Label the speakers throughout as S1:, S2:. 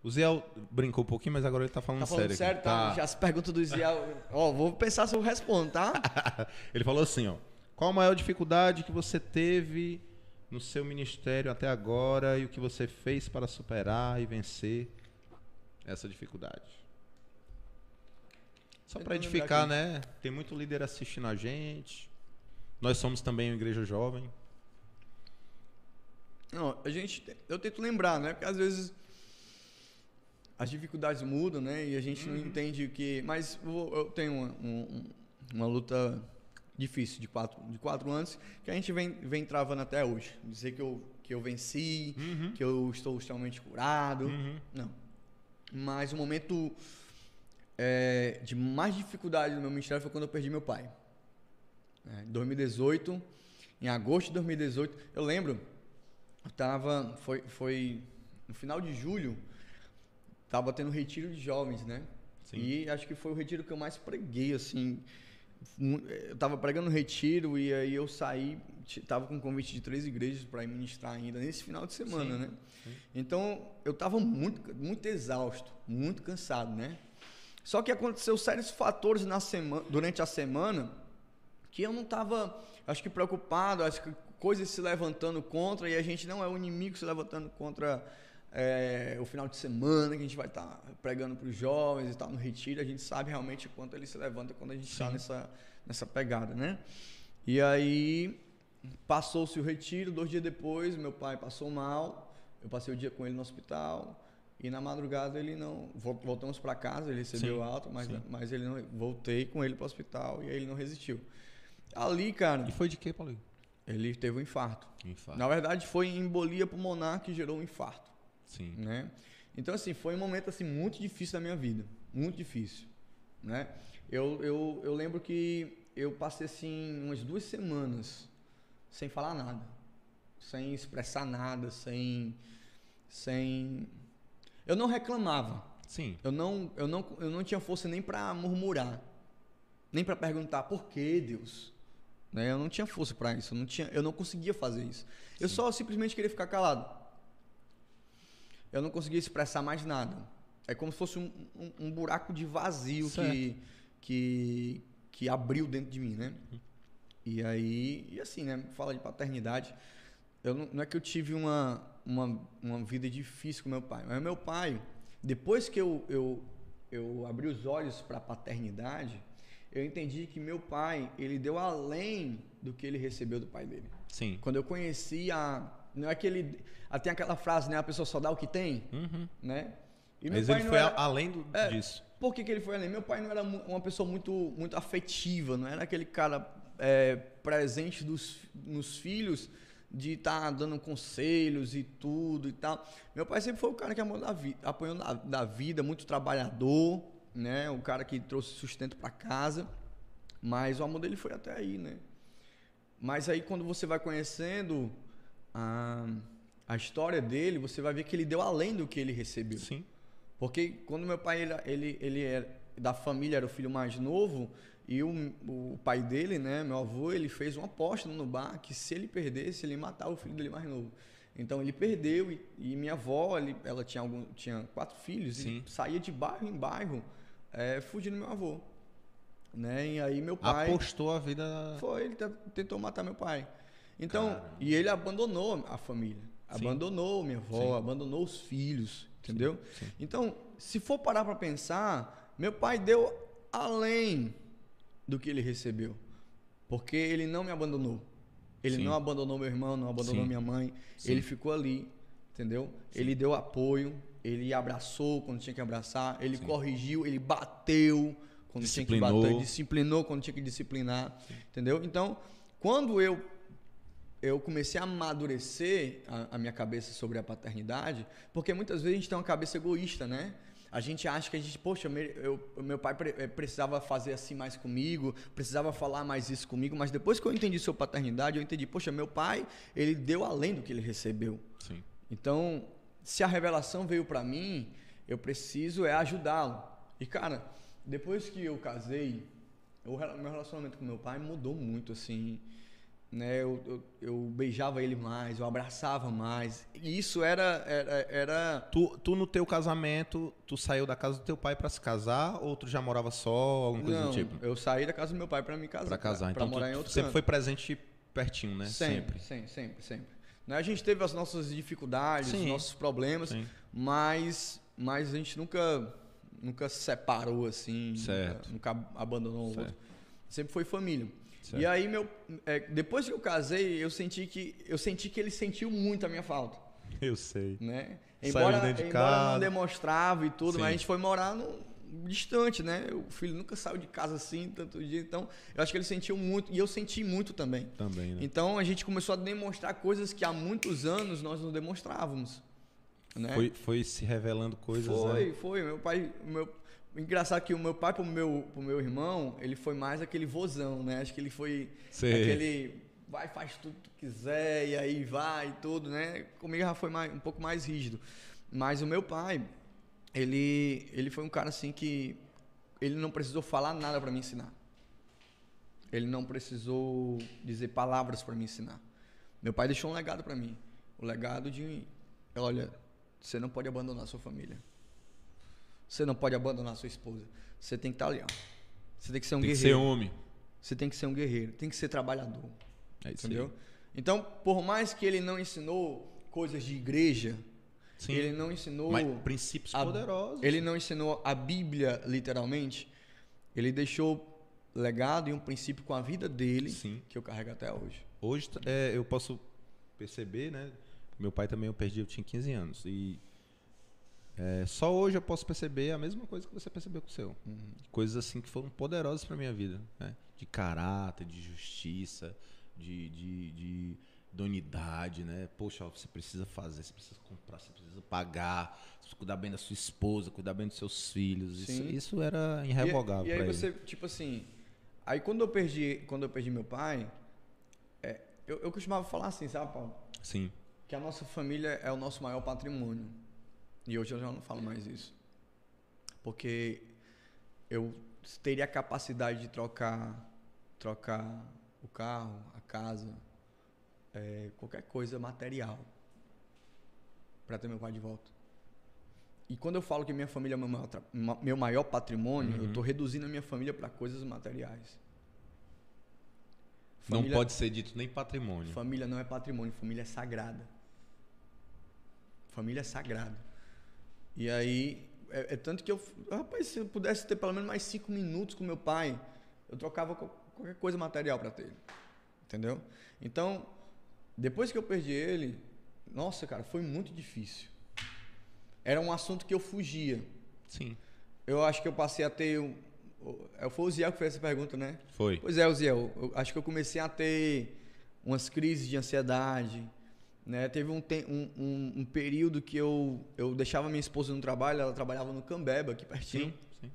S1: O Ziel brincou um pouquinho, mas agora ele tá falando
S2: Tá falando
S1: sério.
S2: sério,
S1: aqui.
S2: tá? Já as perguntas do Ziel. Ó, vou pensar se eu respondo, tá?
S1: Ele falou assim, ó. Qual a maior dificuldade que você teve no seu ministério até agora e o que você fez para superar e vencer essa dificuldade? Só para edificar, né? Tem muito líder assistindo a gente. Nós somos também uma igreja jovem.
S2: Não, eu tento lembrar, né? Porque às vezes as dificuldades mudam, né? E a gente não entende o que... Mas eu tenho uma luta difícil de 4 anos que a gente vem travando até hoje. Dizer que eu venci, que eu estou extremamente curado. Não. Mas o momento de mais dificuldade no meu ministério foi quando eu perdi meu pai. Em 2018, em agosto de 2018, eu lembro, foi no final de julho, tava tendo um retiro de jovens, né? Sim. E acho que foi o retiro que eu mais preguei, assim. Eu tava pregando no retiro e aí eu saí, tava com um convite de 3 igrejas para ministrar ainda nesse final de semana, né? Sim. Então, eu tava muito exausto, muito cansado, né? Só que aconteceu sérios fatores durante a semana que eu não tava, acho que preocupado, acho que coisas se levantando contra, e a gente não é o inimigo se levantando contra o final de semana, que a gente vai estar pregando para os jovens e tal, no retiro, a gente sabe realmente quanto ele se levanta quando a gente está nessa pegada, né? E aí, passou-se o retiro, 2 dias depois, meu pai passou mal, eu passei o dia com ele no hospital, e na madrugada ele não... Voltamos para casa, ele recebeu alta, mas ele não... Voltei com ele para o hospital, e aí ele não resistiu. Ali, cara...
S1: E foi de quê, Paulinho?
S2: Ele teve um infarto. Na verdade, foi embolia pulmonar que gerou um infarto.
S1: Sim.
S2: Né? Então, assim, foi um momento assim, muito difícil da minha vida. Muito difícil. Né? Eu lembro que eu passei assim, umas 2 semanas sem falar nada. Sem expressar nada, sem... Eu não reclamava.
S1: Sim.
S2: Eu não tinha força nem para murmurar. Nem para perguntar por que Deus... Eu não tinha força para isso, eu não conseguia fazer isso. Eu só simplesmente queria ficar calado. Eu não conseguia expressar mais nada. É como se fosse um buraco de vazio que abriu dentro de mim, né? E aí, e assim, né? Fala de paternidade. Não é que eu tive uma vida difícil com meu pai, mas meu pai, depois que eu abri os olhos para a paternidade, eu entendi que meu pai, ele deu além do que ele recebeu do pai dele.
S1: Sim.
S2: Quando eu conheci não é que ele... Tem aquela frase, né? A pessoa só dá o que tem, né? E
S1: mas ele foi além disso.
S2: Por que ele foi além? Meu pai não era uma pessoa muito afetiva, não era aquele cara presente nos filhos, de estar dando conselhos e tudo e tal. Meu pai sempre foi o cara que apoiou da vida, muito trabalhador, né? O cara que trouxe sustento para casa, mas o amor dele foi até aí, né? Mas aí quando você vai conhecendo a história dele, você vai ver que ele deu além do que ele recebeu.
S1: Sim.
S2: Porque quando meu pai ele era da família, era o filho mais novo, e o pai dele, né, meu avô, ele fez uma aposta no bar que se ele perdesse, ele ia matar o filho dele mais novo. Então ele perdeu e minha avó, ela tinha 4 filhos. Sim. E saía de bairro em bairro fugindo do meu avô, né? E aí meu pai
S1: apostou a vida.
S2: Ele tentou matar meu pai. Então, caramba. E ele abandonou a família, sim, abandonou minha avó, sim, abandonou os filhos, entendeu? Sim, sim. Então, se for parar para pensar, meu pai deu além do que ele recebeu, porque ele não me abandonou. Ele, sim, não abandonou meu irmão, não abandonou, sim, minha mãe. Sim. Ele ficou ali, entendeu? Sim. Ele deu apoio, ele abraçou quando tinha que abraçar, ele, sim, corrigiu, ele bateu quando tinha que bater, disciplinou quando tinha que disciplinar, sim, entendeu? Então, quando eu comecei a amadurecer a minha cabeça sobre a paternidade, porque muitas vezes a gente tem uma cabeça egoísta, né? A gente acha que poxa, meu pai precisava fazer assim mais comigo, precisava falar mais isso comigo, mas depois que eu entendi sobre paternidade, eu entendi, poxa, meu pai, ele deu além do que ele recebeu. Sim. Então, se a revelação veio para mim, eu preciso ajudá-lo. E, cara, depois que eu casei, meu relacionamento com meu pai mudou muito, assim, né? Eu beijava ele mais, eu abraçava mais. E isso era...
S1: Tu no teu casamento, tu saiu da casa do teu pai pra se casar ou tu já morava só, alguma coisa
S2: Não,
S1: do tipo?
S2: eu saí da casa do meu pai para me casar.
S1: Pra casar.
S2: Pra
S1: Então
S2: morar em
S1: tu
S2: outro
S1: sempre
S2: canto.
S1: foi presente pertinho, né?
S2: Sempre. Né, a gente teve as nossas dificuldades, os
S1: Sim.
S2: nossos problemas,
S1: Sim.
S2: mas a gente nunca se separou assim,
S1: Certo.
S2: nunca abandonou o
S1: Certo.
S2: outro. Sempre foi família.
S1: Certo.
S2: E aí depois que eu casei, eu senti que ele sentiu muito a minha falta,
S1: Eu sei.
S2: né?
S1: Saiu de dentro de casa.
S2: Não demonstrava e tudo,
S1: Sim.
S2: mas a gente foi morar distante, né? O filho nunca saiu de casa assim tanto dia, então eu acho que ele sentiu muito e eu senti muito também.
S1: Também, né?
S2: Então a gente começou a demonstrar coisas que há muitos anos nós não demonstrávamos, né?
S1: Foi se revelando coisas, né?
S2: Foi. Meu pai, engraçado que o meu pai pro meu irmão, ele foi mais aquele vozão, né? Acho que ele foi
S1: Sei.
S2: aquele vai, faz tudo que tu quiser e aí vai e tudo, né? Comigo já foi um pouco mais rígido. Mas o meu pai, ele foi um cara assim que ele não precisou falar nada para me ensinar. Ele não precisou dizer palavras para me ensinar. Meu pai deixou um legado para mim. O legado de, olha, você não pode abandonar a sua família. Você não pode abandonar a sua esposa. Você tem que estar ali, ó. Você tem que ser um guerreiro.
S1: Tem que ser homem.
S2: Você tem que ser um guerreiro. Tem que ser trabalhador.
S1: É isso
S2: Entendeu?
S1: aí.
S2: Então, por mais que ele não ensinou coisas de igreja,
S1: Sim.
S2: ele não ensinou...
S1: Mas princípios poderosos.
S2: Ele não ensinou a Bíblia, literalmente. Ele deixou legado e um princípio com a vida dele,
S1: Sim.
S2: que eu carrego até hoje.
S1: Hoje eu posso perceber, né? Meu pai também eu perdi, eu tinha 15 anos. E só hoje eu posso perceber a mesma coisa que você percebeu com o seu. Coisas assim que foram poderosas para minha vida, né? De caráter, de justiça, de idoneidade, né? Poxa, você precisa fazer, você precisa comprar, você precisa pagar, você precisa cuidar bem da sua esposa, cuidar bem dos seus filhos. Isso era irrevogável.
S2: E aí
S1: pra
S2: você,
S1: ele.
S2: tipo assim... Aí quando eu perdi meu pai, eu costumava falar assim, sabe, Paulo?
S1: Sim.
S2: Que a nossa família é o nosso maior patrimônio. E hoje eu já não falo mais isso. Porque eu teria a capacidade de trocar o carro, a casa, qualquer coisa material para ter meu pai de volta. E quando eu falo que minha família é meu maior patrimônio, eu estou reduzindo a minha família para coisas materiais.
S1: Não pode ser dito nem patrimônio.
S2: Família não é patrimônio, família é sagrada. Família é sagrada. E aí, tanto que rapaz, se eu pudesse ter pelo menos mais 5 minutos com meu pai, eu trocava qualquer coisa material para ter ele. Entendeu? Então, depois que eu perdi ele, nossa, cara, foi muito difícil. Era um assunto que eu fugia.
S1: Sim.
S2: Eu acho que eu passei a ter... Foi o Ziel que fez essa pergunta, né?
S1: Foi.
S2: Pois é, Ziel. Eu acho que eu comecei a ter umas crises de ansiedade, né? Teve um período que eu deixava minha esposa no trabalho, ela trabalhava no Cambeba, aqui pertinho.
S1: Sim.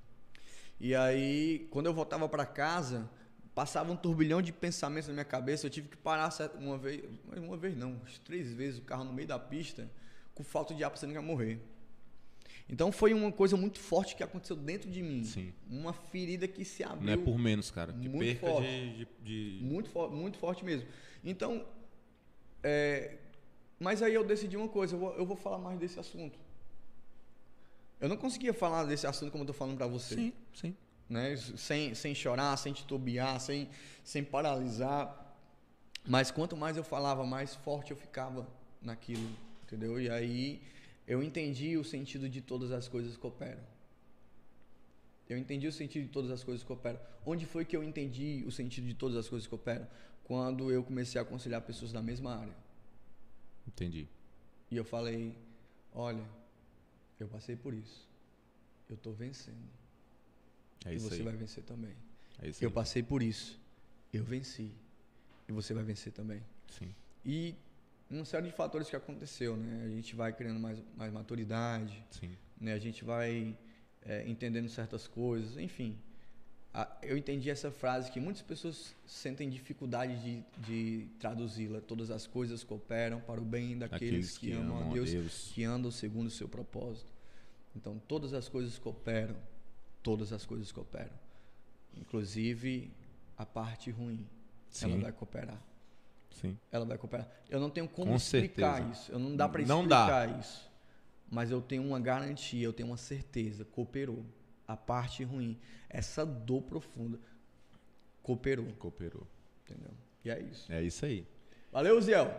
S2: E aí, quando eu voltava para casa, passava um turbilhão de pensamentos na minha cabeça. Eu tive que parar uma vez não, umas 3 vezes o carro no meio da pista, com falta de ar, pensando que ia morrer. Então foi uma coisa muito forte que aconteceu dentro de mim.
S1: Sim.
S2: Uma ferida que se abriu.
S1: Não é por menos, cara. De
S2: muito
S1: perca
S2: forte.
S1: de...
S2: Muito forte mesmo. Então, mas aí eu decidi uma coisa, eu vou falar mais desse assunto. Eu não conseguia falar desse assunto como eu tô falando para você.
S1: Sim.
S2: Né? Sem chorar, sem titubear, sem paralisar. Mas quanto mais eu falava, mais forte eu ficava naquilo, entendeu? E aí eu entendi o sentido de todas as coisas que cooperam. Eu entendi o sentido de todas as coisas que cooperam. Onde foi que eu entendi o sentido de todas as coisas que cooperam? Quando eu comecei a aconselhar pessoas da mesma área.
S1: Entendi.
S2: E eu falei, olha, eu passei por isso. Eu estou vencendo.
S1: É
S2: e
S1: isso
S2: você
S1: aí.
S2: vai vencer também.
S1: É isso
S2: Eu
S1: aí.
S2: passei por isso. Eu venci. E você vai vencer também.
S1: Sim.
S2: E uma série de fatores que aconteceu, né? A gente vai criando mais maturidade,
S1: Sim.
S2: né? A gente vai entendendo certas coisas, enfim. Eu entendi essa frase que muitas pessoas sentem dificuldade de traduzi-la. Todas as coisas cooperam para o bem daqueles que amam a Deus, que andam segundo o seu propósito. Então, todas as coisas cooperam. Todas as coisas cooperam. Inclusive, a parte ruim,
S1: Sim.
S2: ela vai cooperar.
S1: Sim.
S2: ela vai cooperar. Eu não tenho como
S1: Com
S2: explicar
S1: certeza.
S2: isso. Eu não dá para
S1: Não
S2: explicar isso. Mas eu tenho uma garantia, eu tenho uma certeza. Cooperou. A parte ruim, essa dor profunda, cooperou.
S1: Cooperou.
S2: Entendeu? E é isso.
S1: É isso aí.
S2: Valeu, Ziel.